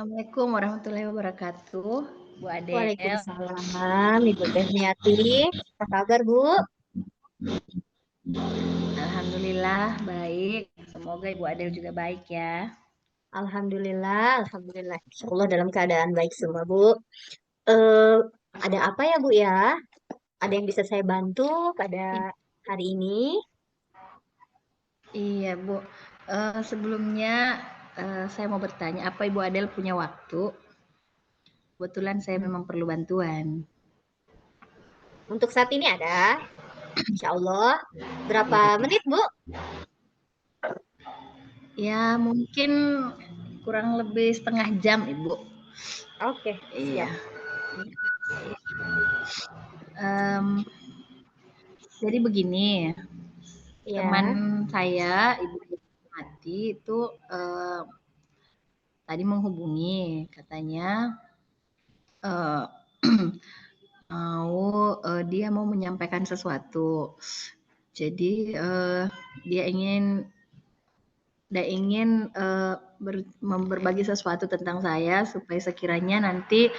Assalamualaikum warahmatullahi wabarakatuh, Bu Adel. Waalaikumsalam, Ibu Tehniati. Apa kabar, Bu? Alhamdulillah baik. Semoga Ibu Adel juga baik ya. Alhamdulillah. Insya Allah dalam keadaan baik semua, Bu. Eh, ada apa ya, Bu ya? Ada yang bisa saya bantu pada hari ini? Iya Bu, sebelumnya saya mau bertanya, apa Ibu Adel punya waktu? Kebetulan saya memang perlu bantuan. Untuk saat ini ada, Insya Allah. Berapa menit, Bu? Ya mungkin kurang lebih setengah jam Ibu. Oke, Iya. siap. Em, jadi begini, teman Ya, saya Ibu Mati itu tadi menghubungi katanya eh, dia mau menyampaikan sesuatu. Jadi dia ingin berbagi sesuatu tentang saya supaya sekiranya nanti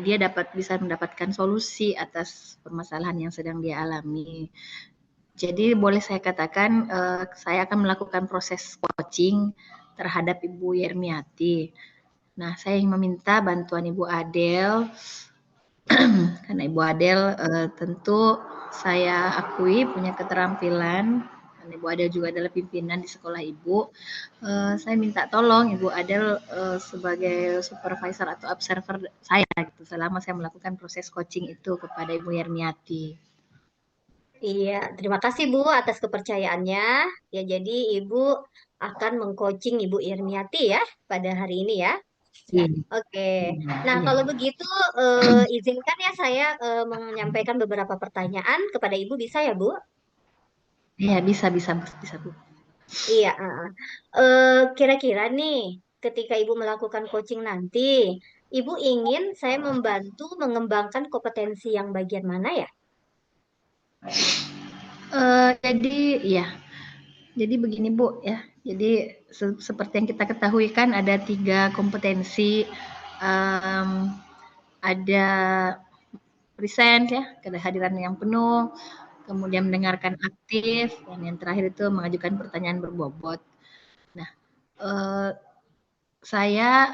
dia dapat bisa mendapatkan solusi atas permasalahan yang sedang dia alami. Jadi boleh saya katakan saya akan melakukan proses coaching terhadap Ibu Yermiati. Nah, saya ingin meminta bantuan Ibu Adel karena Ibu Adel tentu saya akui punya keterampilan dan Ibu Adel juga adalah pimpinan di sekolah Ibu. Saya minta tolong Ibu Adel sebagai supervisor atau observer saya gitu selama saya melakukan proses coaching itu kepada Ibu Yermiati. iya. Terima kasih, Bu, atas kepercayaannya. Ya, jadi Ibu akan mengcoaching Ibu Irmiati ya pada hari ini ya. Iya, Oke, iya, nah iya. kalau begitu izinkan ya saya menyampaikan beberapa pertanyaan kepada Ibu bisa ya Bu? Iya, bisa, bisa, bisa, Bu. Iya, kira-kira nih ketika Ibu melakukan coaching nanti, Ibu ingin saya membantu mengembangkan kompetensi yang bagian mana ya? Jadi ya, jadi begini Bu ya. Jadi seperti yang kita ketahui kan ada 3 kompetensi, mmm, ada present ya, kehadiran yang penuh, kemudian mendengarkan aktif, dan yang terakhir itu mengajukan pertanyaan berbobot. Nah, eee, saya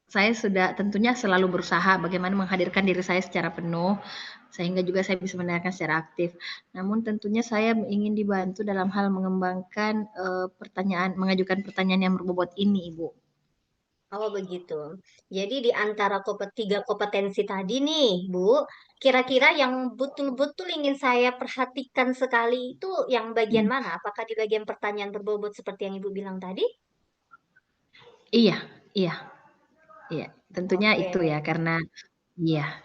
saya sudah tentunya selalu berusaha bagaimana menghadirkan diri saya secara penuh, sehingga juga saya bisa mendengarkan secara aktif. Namun tentunya saya ingin dibantu dalam hal mengembangkan mengajukan pertanyaan yang berbobot ini, Ibu. Oh begitu. Jadi di antara tiga kompetensi tadi nih, Bu, kira-kira yang betul-betul ingin saya perhatikan sekali itu yang bagian mana? Apakah di bagian pertanyaan berbobot seperti yang Ibu bilang tadi? Iya, iya, iya. Tentunya Oke, itu ya, karena iya,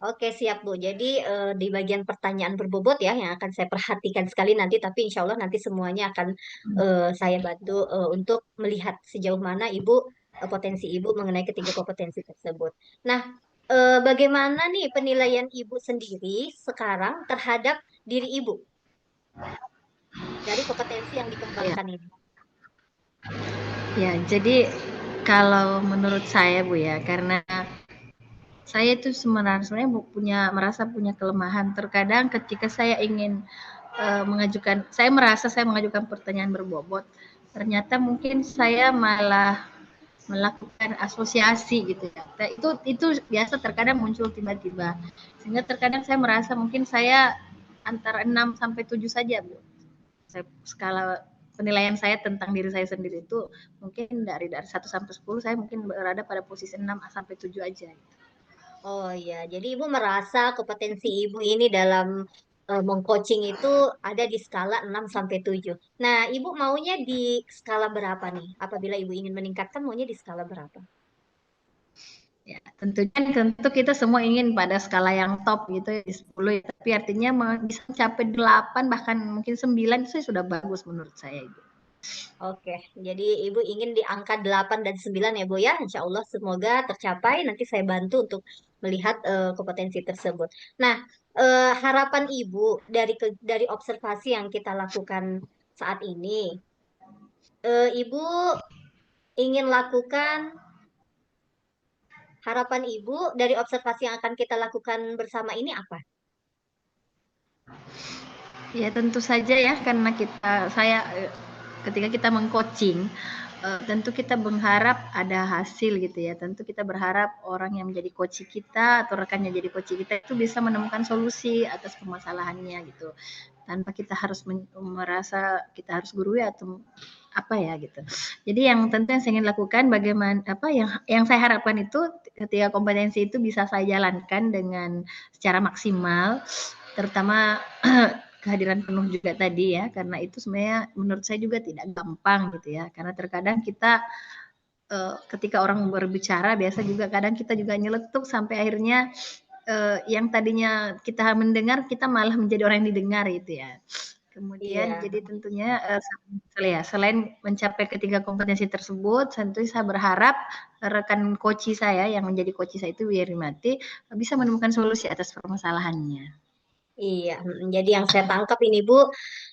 oke siap Bu. Jadi di bagian pertanyaan berbobot ya yang akan saya perhatikan sekali nanti, tapi insya Allah nanti semuanya akan saya bantu untuk melihat sejauh mana Ibu potensi Ibu mengenai ketiga kompetensi tersebut. Nah, bagaimana nih penilaian Ibu sendiri sekarang terhadap diri Ibu dari kompetensi yang iya. dikembangkan ini? Ya, jadi kalau menurut saya Bu ya, karena saya itu sebenarnya merasa punya kelemahan. Terkadang ketika saya ingin saya merasa saya mengajukan pertanyaan berbobot, ternyata mungkin saya malah melakukan asosiasi gitu ya. Nah, itu biasa terkadang muncul tiba-tiba. Sehingga terkadang saya merasa mungkin saya antara 6 sampai 7 saja, Bu. Skala penilaian saya tentang diri saya sendiri itu mungkin dari 1 sampai 10 saya mungkin berada pada posisi 6 sampai 7 aja. Oh iya, jadi Ibu merasa kompetensi Ibu ini dalam mengcoaching itu ada di skala 6 sampai 7. Nah, Ibu maunya di skala berapa nih? Apabila Ibu ingin meningkatkan maunya di skala berapa? Ya, tentu kita semua ingin pada skala yang top gitu ya di 10 ya. Tapi artinya bisa mencapai 8 bahkan mungkin 9 itu sudah bagus menurut saya itu. Oke, jadi Ibu ingin di angka 8 dan 9 ya Bu ya. Insya Allah semoga tercapai. Nanti saya bantu untuk melihat kompetensi tersebut. Nah, harapan Ibu dari observasi yang kita lakukan saat ini. Ibu ingin lakukan, harapan Ibu dari observasi yang akan kita lakukan bersama ini apa? Ya tentu saja ya karena saya ketika kita mengcoaching tentu kita berharap ada hasil gitu ya. Tentu kita berharap orang yang menjadi coach kita atau rekan yang jadi coach kita itu bisa menemukan solusi atas permasalahannya gitu. Tanpa kita harus merasa kita harus gurui atau apa ya gitu. Jadi yang tentu yang saya ingin lakukan bagaimana apa yang saya harapkan itu ketika kompetensi itu bisa saya jalankan dengan secara maksimal terutama kehadiran penuh juga tadi ya, karena itu sebenarnya menurut saya juga tidak gampang gitu ya, karena terkadang kita ketika orang berbicara biasa juga kadang kita juga nyeletuk sampai akhirnya yang tadinya kita mendengar kita malah menjadi orang yang didengar gitu ya. Kemudian Iya, jadi tentunya selain mencapai ketiga kompetensi tersebut, tentu saya berharap rekan koci saya yang menjadi koci saya itu Wirimati bisa menemukan solusi atas permasalahannya. iya. Jadi yang saya tangkap ini Bu,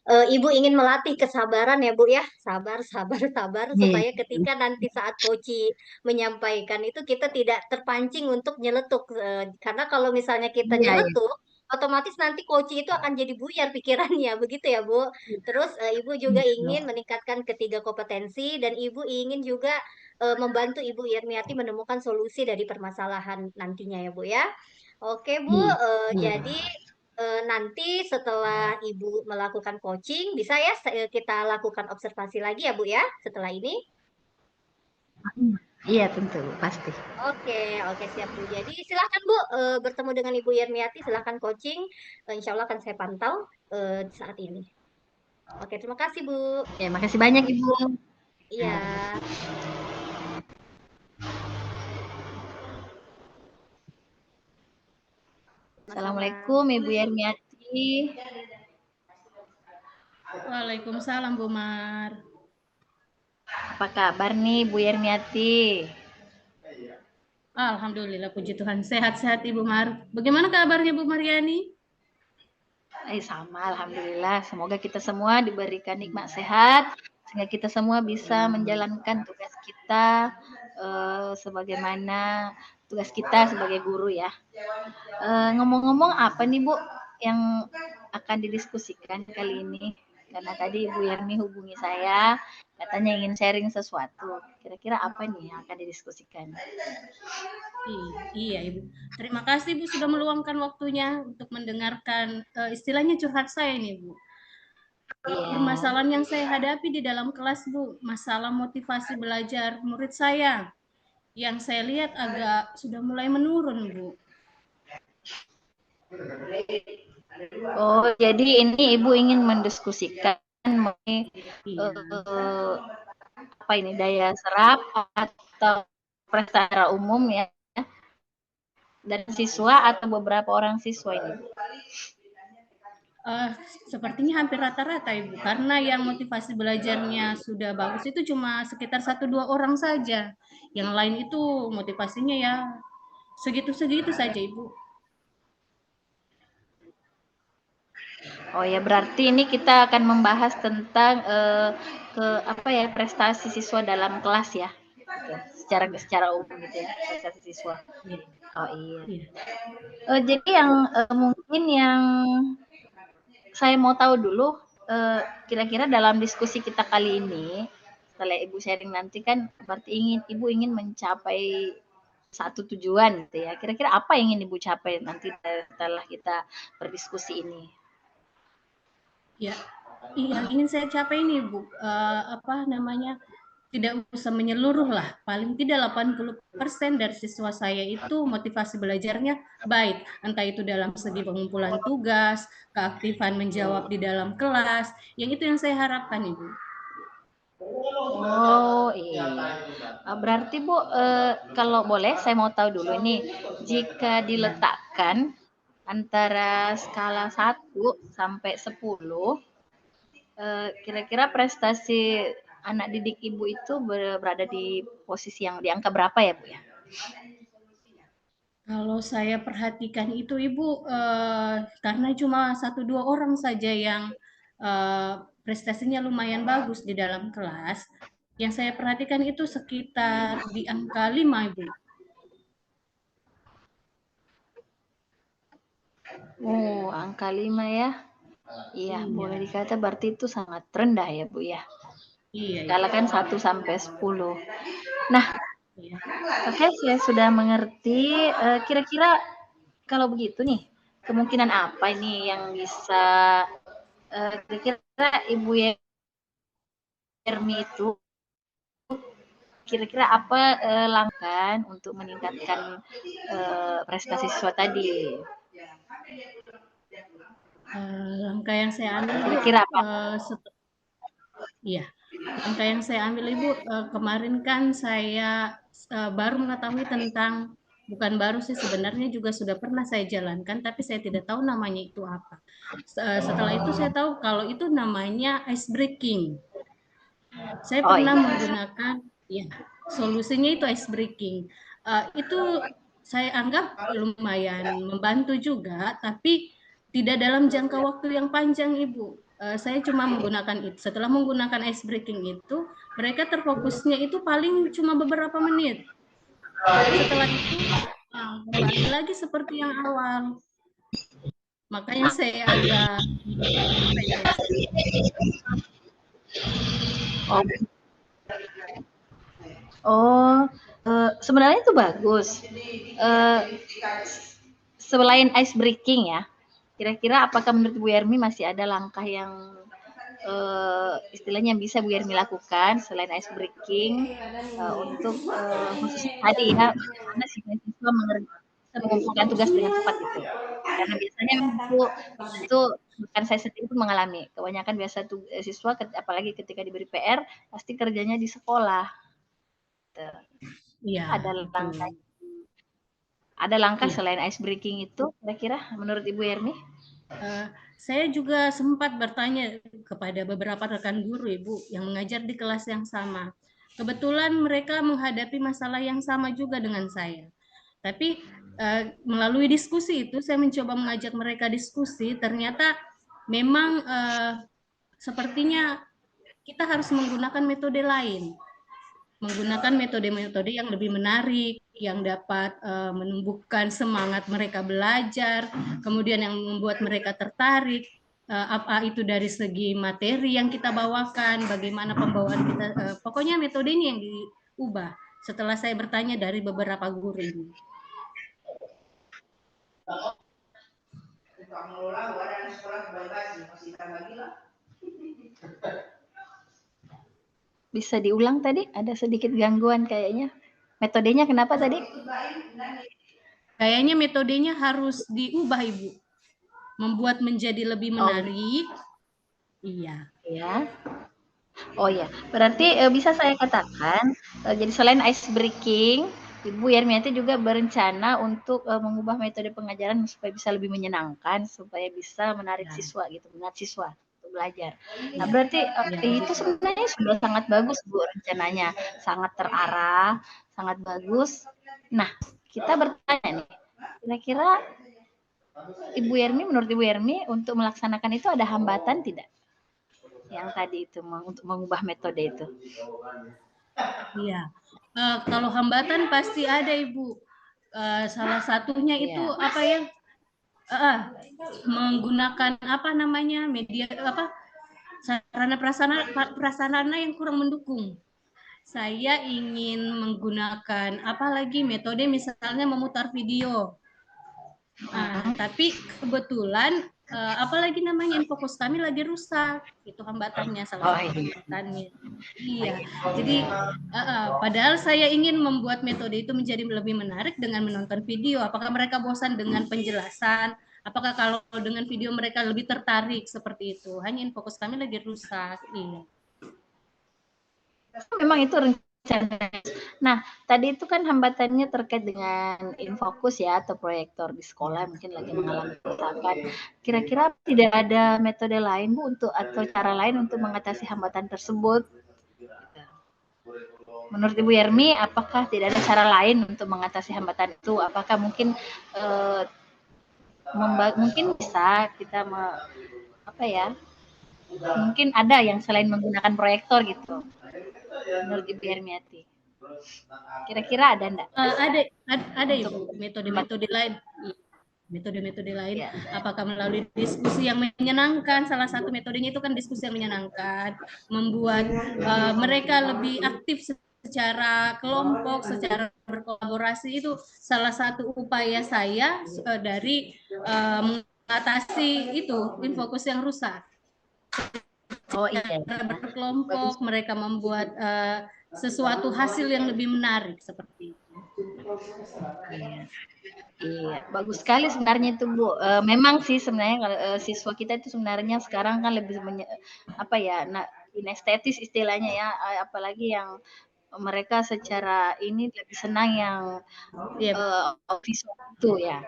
Ibu ingin melatih kesabaran ya Bu ya, sabar, sabar, sabar, Iya, supaya ketika nanti saat coach menyampaikan itu kita tidak terpancing untuk nyeletuk. Karena kalau misalnya kita iya, iya. nyeletuk, otomatis nanti coach itu akan jadi buyar pikirannya, begitu ya Bu. Terus Ibu juga ingin Iya. meningkatkan ketiga kompetensi dan Ibu ingin juga membantu Ibu Yermiati menemukan solusi dari permasalahan nantinya ya Bu ya. Oke Bu, Iya, jadi iya. nanti setelah Ibu melakukan coaching, bisa ya kita lakukan observasi lagi ya Bu ya setelah ini? Iya tentu, pasti. Oke, oke siap Bu. Jadi silahkan Bu bertemu dengan Ibu Yermiati, silahkan coaching. Insya Allah akan saya pantau saat ini. Oke, terima kasih Bu. Ya, makasih banyak Ibu. Iya. Sama-sama. Assalamualaikum Ibu Yermiati. Waalaikumsalam Bu Mar. Apa kabar nih Bu Yermiati? Alhamdulillah puji Tuhan sehat-sehat Ibu Mar. Bagaimana kabarnya Bu Mariani? Sama, Alhamdulillah. Semoga kita semua diberikan nikmat sehat, sehingga kita semua bisa menjalankan tugas kita sebagaimana tugas kita sebagai guru ya. Ngomong-ngomong apa nih Bu yang akan didiskusikan kali ini? Karena tadi Ibu Yermi hubungi saya, katanya ingin sharing sesuatu. Kira-kira apa nih yang akan didiskusikan? Iya Ibu. Terima kasih Bu sudah meluangkan waktunya untuk mendengarkan istilahnya curhat saya ini Bu. Iya. Permasalahan yang saya hadapi di dalam kelas Bu, masalah motivasi belajar murid saya yang saya lihat agak sudah mulai menurun Bu. Oh, jadi ini Ibu ingin mendiskusikan mengenai Iya. apa ini daya serap atau prestasi umum ya dan siswa atau beberapa orang siswa ini. Sepertinya hampir rata-rata Ibu, karena yang motivasi belajarnya sudah bagus itu cuma sekitar 1-2 orang saja. Yang lain itu motivasinya ya segitu-segitu saja Ibu. Oh ya, berarti ini kita akan membahas tentang ke apa ya prestasi siswa dalam kelas ya, gitu. Secara umum gitu ya prestasi siswa. Iya. Oh iya. Iya. Jadi yang mungkin yang saya mau tahu dulu kira-kira dalam diskusi kita kali ini setelah Ibu sharing nanti kan berarti Ibu ingin mencapai satu tujuan gitu ya. Kira-kira apa yang ingin Ibu capai nanti setelah kita berdiskusi ini? Ya, yang ingin saya capai ini Bu, apa namanya, tidak usah menyeluruh lah, paling tidak 80% dari siswa saya itu motivasi belajarnya baik, entah itu dalam segi pengumpulan tugas, keaktifan menjawab di dalam kelas, yang itu yang saya harapkan Ibu. Oh iya. Berarti Bu, kalau boleh saya mau tahu dulu nih, jika diletakkan antara skala 1 sampai 10, kira-kira prestasi anak didik Ibu itu berada di posisi yang di angka berapa ya Bu ya? Kalau saya perhatikan itu Ibu, karena cuma 1-2 orang saja yang prestasinya lumayan bagus di dalam kelas. Yang saya perhatikan itu sekitar di angka 5, Ibu. Oh, angka 5 ya. Iya, boleh dikata berarti itu sangat rendah ya, Bu ya. Iya, Skala kan 1 sampai 10. Nah, iya. oke, saya sudah mengerti. Kira-kira kalau begitu nih, kemungkinan apa ini yang bisa kira-kira Ibu Yermi itu kira-kira apa langkah untuk meningkatkan prestasi siswa tadi? Langkah yang saya ambil, Ibu, Kira-kira apa? Iya, langkah yang saya ambil, Ibu, kemarin kan saya baru mengetahui tentang, bukan baru sih sebenarnya juga sudah pernah saya jalankan, tapi saya tidak tahu namanya itu apa. Setelah itu saya tahu kalau itu namanya ice breaking. Saya Oh pernah iya. menggunakan, ya, solusinya itu ice breaking. Itu saya anggap lumayan membantu juga, tapi tidak dalam jangka waktu yang panjang, Ibu. Saya cuma menggunakan itu. Setelah menggunakan ice breaking itu, mereka terfokusnya itu paling cuma beberapa menit. Setelah itu, kembali lagi seperti yang awal. Makanya saya agak Oh, sebenarnya itu bagus. Selain ice breaking ya, kira-kira apakah menurut Bu Yermi masih ada langkah yang istilahnya yang bisa Bu Yermi lakukan selain ice breaking untuk khusus tadi ya, bagaimana siswa mengumpulkan tugas dengan cepat gitu. Karena biasanya itu bukan saya sendiri pun mengalami. Kebanyakan biasa siswa apalagi ketika diberi PR pasti kerjanya di sekolah. Iya, ada langkah selain ice breaking itu kira-kira menurut Ibu Yermi? Saya juga sempat bertanya kepada beberapa rekan guru, Ibu, yang mengajar di kelas yang sama. Kebetulan mereka menghadapi masalah yang sama juga dengan saya. Tapi melalui diskusi itu, saya mencoba mengajak mereka diskusi, ternyata memang sepertinya kita harus menggunakan metode lain. Menggunakan metode-metode yang lebih menarik, yang dapat menumbuhkan semangat mereka belajar, kemudian yang membuat mereka tertarik, apa itu dari segi materi yang kita bawakan, bagaimana pembawaan kita, pokoknya metode ini yang diubah setelah saya bertanya dari beberapa guru ini. Bisa diulang tadi? Ada sedikit gangguan kayaknya. Metodenya kenapa tadi? Kayaknya metodenya harus diubah, Ibu. Membuat menjadi lebih menarik. Iya. Ya. Oh ya, berarti bisa saya katakan, jadi selain ice breaking, Ibu Yermiati juga berencana untuk mengubah metode pengajaran supaya bisa lebih menyenangkan, supaya bisa menarik siswa gitu, minat siswa untuk belajar. Nah, berarti itu sebenarnya sudah sangat bagus Bu rencananya, sangat terarah, sangat bagus. Nah, kita bertanya nih, kira-kira Ibu Yermi, menurut Ibu Yermi untuk melaksanakan itu ada hambatan tidak? Yang tadi itu untuk mengubah metode itu. Iya, kalau hambatan pasti ada, Ibu. Salah satunya itu apa ya? Menggunakan apa namanya media apa sarana prasarana yang kurang mendukung. Saya ingin menggunakan apalagi metode misalnya memutar video. Tapi kebetulan apalagi namanya fokus kami lagi rusak, itu hambatannya, salah satu hambatannya. Iya, jadi padahal saya ingin membuat metode itu menjadi lebih menarik dengan menonton video. Apakah mereka bosan dengan penjelasan? Apakah kalau dengan video mereka lebih tertarik seperti itu? Hanya fokus kami lagi rusak. Iya. Memang itu rencana. Nah, tadi itu kan hambatannya terkait dengan infokus ya atau proyektor di sekolah mungkin lagi mengalami kerusakan. Kira-kira tidak ada metode lain Bu untuk atau cara lain untuk mengatasi hambatan tersebut? Menurut Ibu Yermi, apakah tidak ada cara lain untuk mengatasi hambatan itu? Apakah mungkin mungkin bisa kita apa ya Mungkin ada yang selain menggunakan proyektor gitu, menurut Ibu Hermiati. Kira-kira ada enggak? Ada Ibu, metode-metode lain. Metode-metode lain, Ya. apakah melalui diskusi yang menyenangkan. Salah satu metodenya itu kan diskusi yang menyenangkan, membuat mereka lebih aktif secara kelompok, secara berkolaborasi. Itu salah satu upaya saya dari mengatasi itu infokus yang rusak. Oh iya. Berkelompok, mereka membuat sesuatu hasil yang lebih menarik seperti itu. Iya. Iya, bagus sekali sebenarnya itu Bu. Memang sih sebenarnya kalau siswa kita itu sebenarnya sekarang kan lebih apa ya, kinestetis istilahnya ya, apalagi yang mereka secara ini lebih senang yang visual itu ya.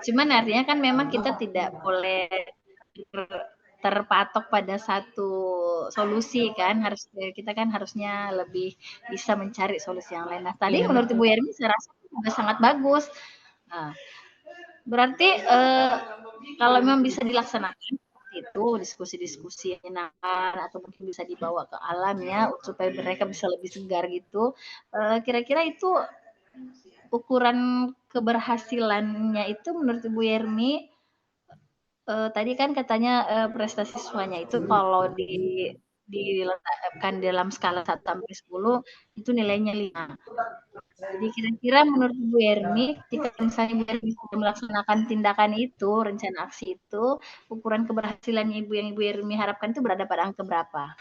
Cuman artinya kan memang kita tidak boleh terpatok pada satu solusi kan, kita kan harusnya lebih bisa mencari solusi yang lain. Nah, tadi menurut Ibu Yermi saya rasa juga sangat bagus. Nah, berarti kalau memang bisa dilaksanakan itu diskusi-diskusi yang menyenangkan atau mungkin bisa dibawa ke alam ya supaya mereka bisa lebih segar gitu. Kira-kira itu ukuran keberhasilannya itu menurut Ibu Yermi tadi kan katanya prestasi siswanya itu kalau diletakkan dalam skala 1 sampai 10 itu nilainya 5. Jadi kira-kira menurut Bu Ermi, ketika misalnya Bu Ermi sudah melaksanakan tindakan itu, rencana aksi itu, ukuran keberhasilannya Ibu yang Ibu Ermi harapkan itu berada pada angka berapa?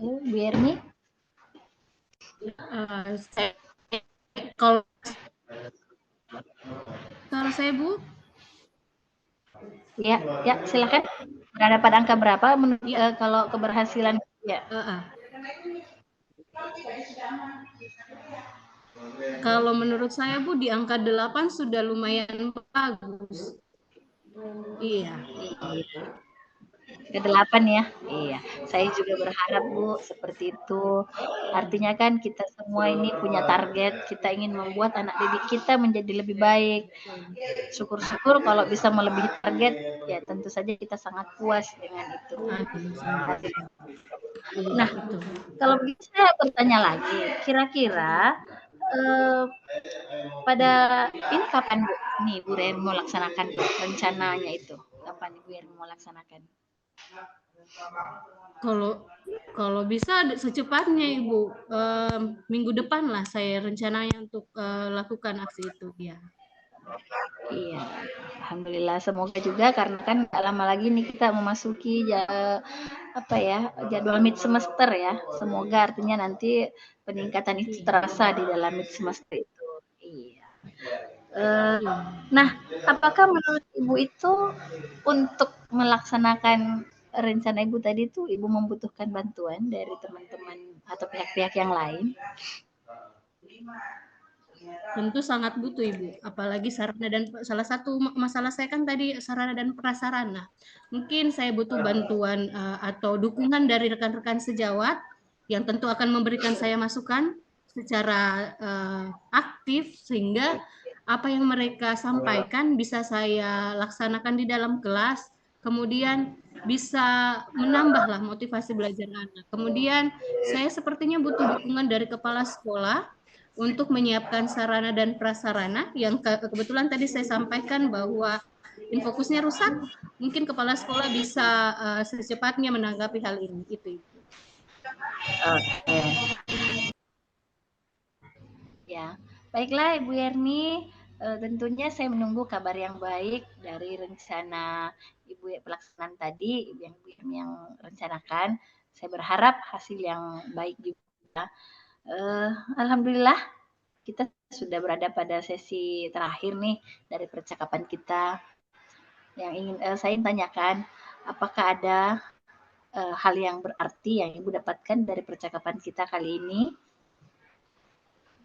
Bu Ermi? Kalau saya Bu? Ya, silakan. Berada pada angka berapa menurut kalau keberhasilan ya? Kalau menurut saya Bu di angka 8 sudah lumayan bagus. Iya. Ke-8 ya. Iya, saya juga berharap Bu seperti itu. Artinya kan kita semua ini punya target, kita ingin membuat anak didik kita menjadi lebih baik. Syukur-syukur kalau bisa melebihi target, ya tentu saja kita sangat puas dengan itu. Nah, kalau begitu saya bertanya lagi, kira-kira pada ini kapan Bu? Nih Bu Ren mau laksanakan rencananya itu. Kapan Ibu Ren mau laksanakan? Kalau bisa secepatnya Ibu, minggu depan lah saya rencananya untuk lakukan aksi itu ya. Iya, alhamdulillah semoga juga karena kan gak lama lagi nih kita memasuki jadwal mid semester ya. Semoga artinya nanti peningkatan itu terasa di dalam mid semester itu. Iya. Nah, apakah menurut Ibu itu untuk melaksanakan rencana Ibu tadi itu Ibu membutuhkan bantuan dari teman-teman atau pihak-pihak yang lain? Tentu sangat butuh Ibu, apalagi sarana dan salah satu masalah saya kan tadi sarana dan prasarana. Mungkin saya butuh bantuan atau dukungan dari rekan-rekan sejawat yang tentu akan memberikan saya masukan secara aktif sehingga apa yang mereka sampaikan bisa saya laksanakan di dalam kelas, kemudian bisa menambahlah motivasi belajar anak. Kemudian saya sepertinya butuh dukungan dari kepala sekolah untuk menyiapkan sarana dan prasarana yang kebetulan tadi saya sampaikan bahwa infokusnya rusak, mungkin kepala sekolah bisa secepatnya menanggapi hal ini. Itu. Oke. Ya, baiklah Ibu Yerni, tentunya saya menunggu kabar yang baik dari rencana Ibu pelaksanaan tadi yang Ibu Yerni yang rencanakan. Saya berharap hasil yang baik juga. Alhamdulillah kita sudah berada pada sesi terakhir nih dari percakapan kita. Yang ingin saya tanyakan, apakah ada hal yang berarti yang Ibu dapatkan dari percakapan kita kali ini?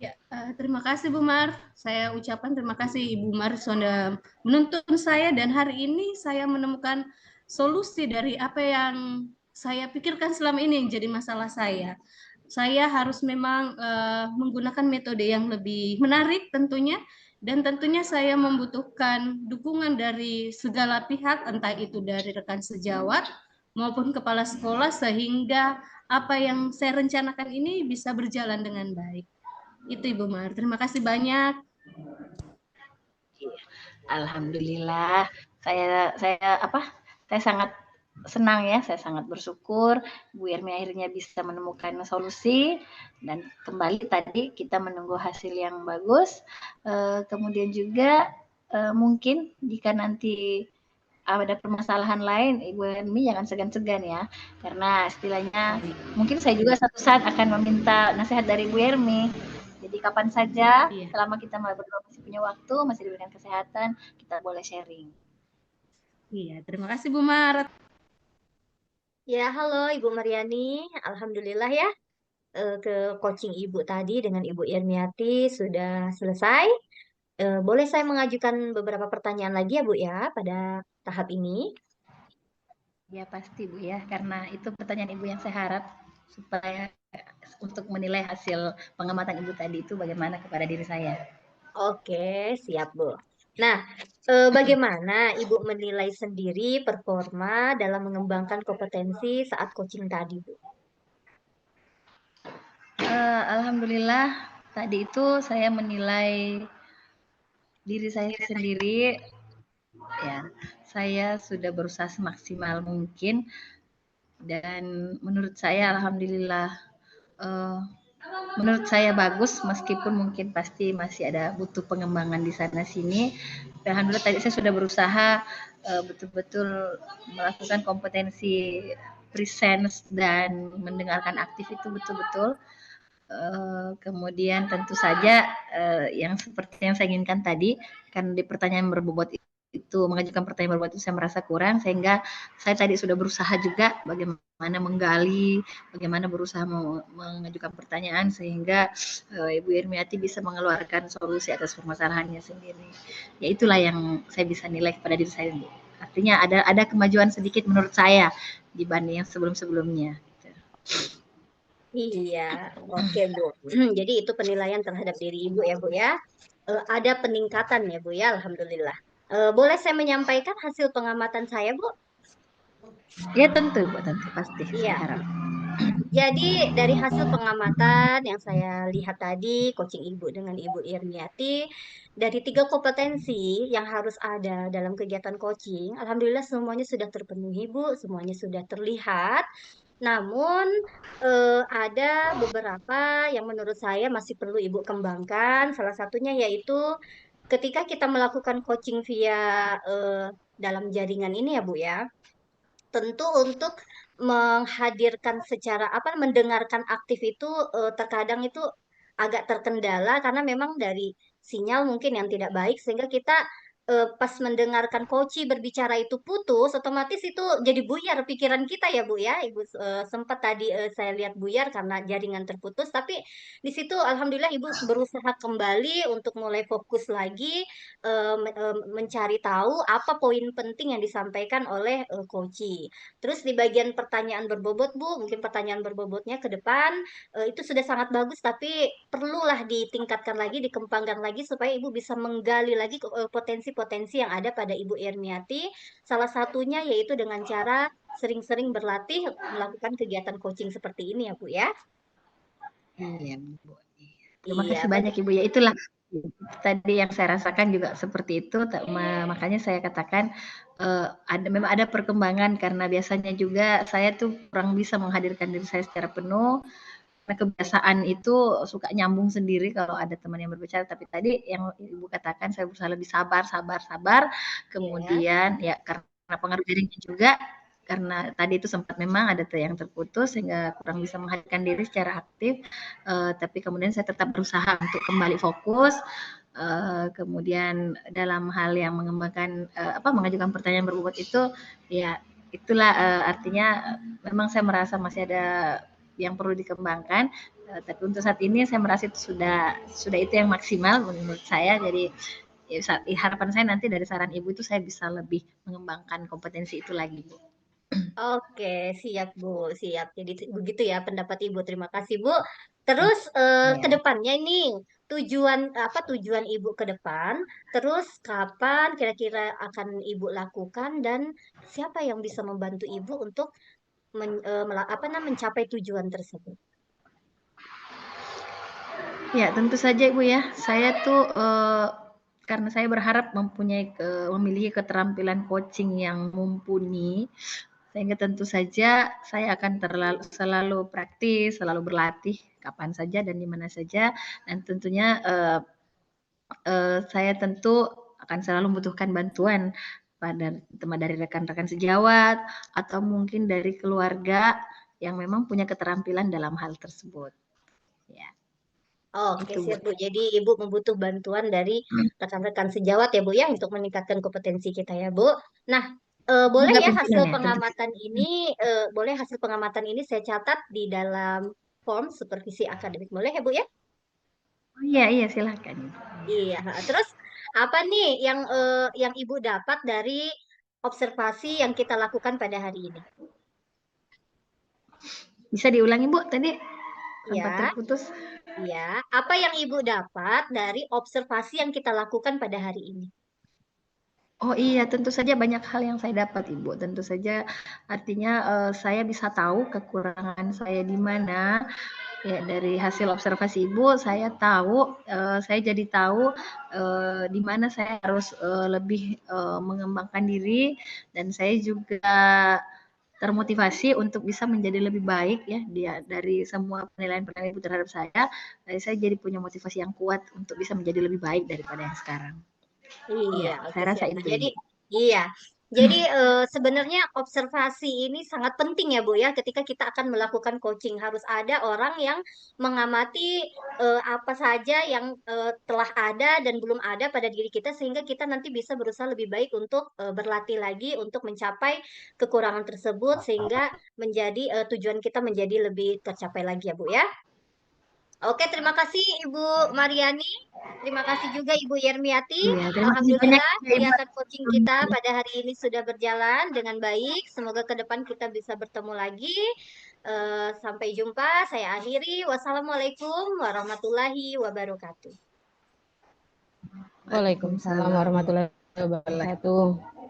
Ya, terima kasih Bu Mar. Saya ucapkan terima kasih Ibu Mar sudah menuntun saya dan hari ini saya menemukan solusi dari apa yang saya pikirkan selama ini yang jadi masalah saya. saya harus memang menggunakan metode yang lebih menarik tentunya, dan tentunya saya membutuhkan dukungan dari segala pihak, entah itu dari rekan sejawat maupun kepala sekolah, sehingga apa yang saya rencanakan ini bisa berjalan dengan baik. Itu Ibu Mar. Terima kasih banyak. Alhamdulillah, saya sangat senang ya, saya sangat bersyukur Bu Irmi akhirnya bisa menemukan solusi, dan kembali tadi kita menunggu hasil yang bagus. Kemudian juga mungkin jika nanti ada permasalahan lain, Ibu Irmi jangan segan-segan ya, karena istilahnya mungkin saya juga satu saat akan meminta nasihat dari Bu Irmi. Jadi kapan saja, selama kita berdua masih punya waktu, masih diberikan kesehatan, kita boleh sharing. Iya, terima kasih Bu Mar. Ya, halo Ibu Mariani. Alhamdulillah ya, ke coaching Ibu tadi dengan Ibu Irmiati sudah selesai. Boleh saya mengajukan beberapa pertanyaan lagi ya Bu ya pada tahap ini? Ya pasti Bu ya, karena itu pertanyaan Ibu yang saya harap supaya untuk menilai hasil pengamatan Ibu tadi itu bagaimana kepada diri saya. Oke, siap Bu. Nah, bagaimana Ibu menilai sendiri performa dalam mengembangkan kompetensi saat coaching tadi Bu? Alhamdulillah tadi itu saya menilai diri saya sendiri, ya saya sudah berusaha semaksimal mungkin, dan menurut saya alhamdulillah menurut saya bagus, meskipun mungkin pasti masih ada butuh pengembangan di sana sini. Alhamdulillah tadi saya sudah berusaha betul-betul melakukan kompetensi presence dan mendengarkan aktif itu betul-betul. Kemudian tentu saja yang seperti yang saya inginkan tadi, kan di pertanyaan berbobot itu, mengajukan pertanyaan berbobot itu saya merasa kurang, sehingga saya tadi sudah berusaha juga bagaimana menggali, bagaimana berusaha mengajukan pertanyaan sehingga Ibu Irmiati bisa mengeluarkan solusi atas permasalahannya sendiri. Ya itulah yang saya bisa nilai kepada diri saya. Artinya ada kemajuan sedikit menurut saya dibanding yang sebelum-sebelumnya. Iya, oke Bu. Jadi itu penilaian terhadap diri Ibu ya Bu ya. Ada peningkatan ya Bu ya, Alhamdulillah. Boleh saya menyampaikan hasil pengamatan saya Bu? Ya tentu Bu, tentu pasti saya Iya. harap. Jadi dari hasil pengamatan yang saya lihat tadi, coaching Ibu dengan Ibu Irmiati, dari 3 kompetensi yang harus ada dalam kegiatan coaching, alhamdulillah semuanya sudah terpenuhi Bu, semuanya sudah terlihat. Namun ada beberapa yang menurut saya masih perlu Ibu kembangkan. Salah satunya yaitu ketika kita melakukan coaching via dalam jaringan ini ya Bu ya, tentu untuk menghadirkan secara apa, mendengarkan aktif itu terkadang itu agak terkendala karena memang dari sinyal mungkin yang tidak baik sehingga kita pas mendengarkan coach berbicara itu putus, otomatis itu jadi buyar pikiran kita ya Bu ya. Ibu sempat tadi saya lihat buyar karena jaringan terputus, tapi di situ alhamdulillah Ibu berusaha kembali untuk mulai fokus lagi mencari tahu apa poin penting yang disampaikan oleh coach. Terus di bagian pertanyaan berbobot Bu, mungkin pertanyaan berbobotnya ke depan itu sudah sangat bagus, tapi perlulah ditingkatkan lagi, dikembangkan lagi supaya Ibu bisa menggali lagi potensi-potensi yang ada pada Ibu Irmiati. Salah satunya yaitu dengan cara sering-sering berlatih melakukan kegiatan coaching seperti ini ya Bu ya. Iya Bu. Terima Iya, kasih banyak Ibu ya. Itulah tadi yang saya rasakan juga seperti itu. Makanya saya katakan memang ada perkembangan, karena biasanya juga saya tuh kurang bisa menghadirkan diri saya secara penuh. Karena kebiasaan itu suka nyambung sendiri kalau ada teman yang berbicara. Tapi tadi yang Ibu katakan saya berusaha lebih sabar. Kemudian ya karena pengaruh jaringan juga, karena tadi itu sempat memang ada yang terputus sehingga kurang bisa menghadirkan diri secara aktif. Tapi kemudian saya tetap berusaha untuk kembali fokus. Kemudian dalam hal yang mengembangkan mengajukan pertanyaan berbobot itu, ya itulah artinya memang saya merasa masih ada yang perlu dikembangkan. Tapi untuk saat ini saya merasa itu sudah itu yang maksimal menurut saya. Jadi ya, harapan saya nanti dari saran Ibu itu saya bisa lebih mengembangkan kompetensi itu lagi Bu. Oke, siap Bu, siap. Jadi begitu ya pendapat Ibu. Terima kasih Bu. Terus ke Ya. depannya ini tujuan Ibu ke depan, terus kapan kira-kira akan Ibu lakukan dan siapa yang bisa membantu Ibu untuk mencapai tujuan tersebut? Ya, tentu saja Ibu ya. Saya tuh karena saya berharap memiliki keterampilan coaching yang mumpuni, sehingga tentu saja saya akan selalu praktis, selalu berlatih kapan saja dan di mana saja, dan tentunya saya tentu akan selalu membutuhkan bantuan dari rekan-rekan sejawat atau mungkin dari keluarga yang memang punya keterampilan dalam hal tersebut. Ya, Oke, itu Bu. siap Bu. Jadi Ibu membutuh bantuan dari rekan-rekan sejawat ya Bu ya untuk meningkatkan kompetensi kita ya Bu. Nah, boleh Juga ya pimpinan hasil ya, tentu saja. pengamatan ini, boleh hasil pengamatan ini saya catat di dalam form supervisi akademik. Boleh ya Bu ya? Oh iya, iya silahkan. Iya. Terus apa nih yang Ibu dapat dari observasi yang kita lakukan pada hari ini? Bisa diulangi Bu tadi sempat Ya, terputus. ya. Apa yang Ibu dapat dari observasi yang kita lakukan pada hari ini? Oh iya, tentu saja banyak hal yang saya dapat Ibu. Tentu saja artinya saya bisa tahu kekurangan saya di mana. Ya, dari hasil observasi Ibu, saya jadi tahu di mana saya harus lebih mengembangkan diri, dan saya juga termotivasi untuk bisa menjadi lebih baik ya dari semua penilaian-penilaian Ibu terhadap saya. Saya jadi punya motivasi yang kuat untuk bisa menjadi lebih baik daripada yang sekarang. Iya, Iya, oke saya rasa siap. Nah, itu jadi Ibu. iya. Jadi sebenarnya observasi ini sangat penting ya Bu ya ketika kita akan melakukan coaching harus ada orang yang mengamati apa saja yang telah ada dan belum ada pada diri kita sehingga kita nanti bisa berusaha lebih baik untuk berlatih lagi untuk mencapai kekurangan tersebut sehingga menjadi tujuan kita menjadi lebih tercapai lagi ya Bu ya. Oke, terima kasih Ibu Mariani. Terima kasih juga Ibu Yermiati. Iya, terima kasih banyak Alhamdulillah, ya Ibu. kegiatan coaching kita pada hari ini sudah berjalan dengan baik. Semoga ke depan kita bisa bertemu lagi. Sampai jumpa. Saya akhiri. Wassalamualaikum warahmatullahi wabarakatuh. Waalaikumsalam Waalaikumsalam warahmatullahi warahmatullahi wabarakatuh.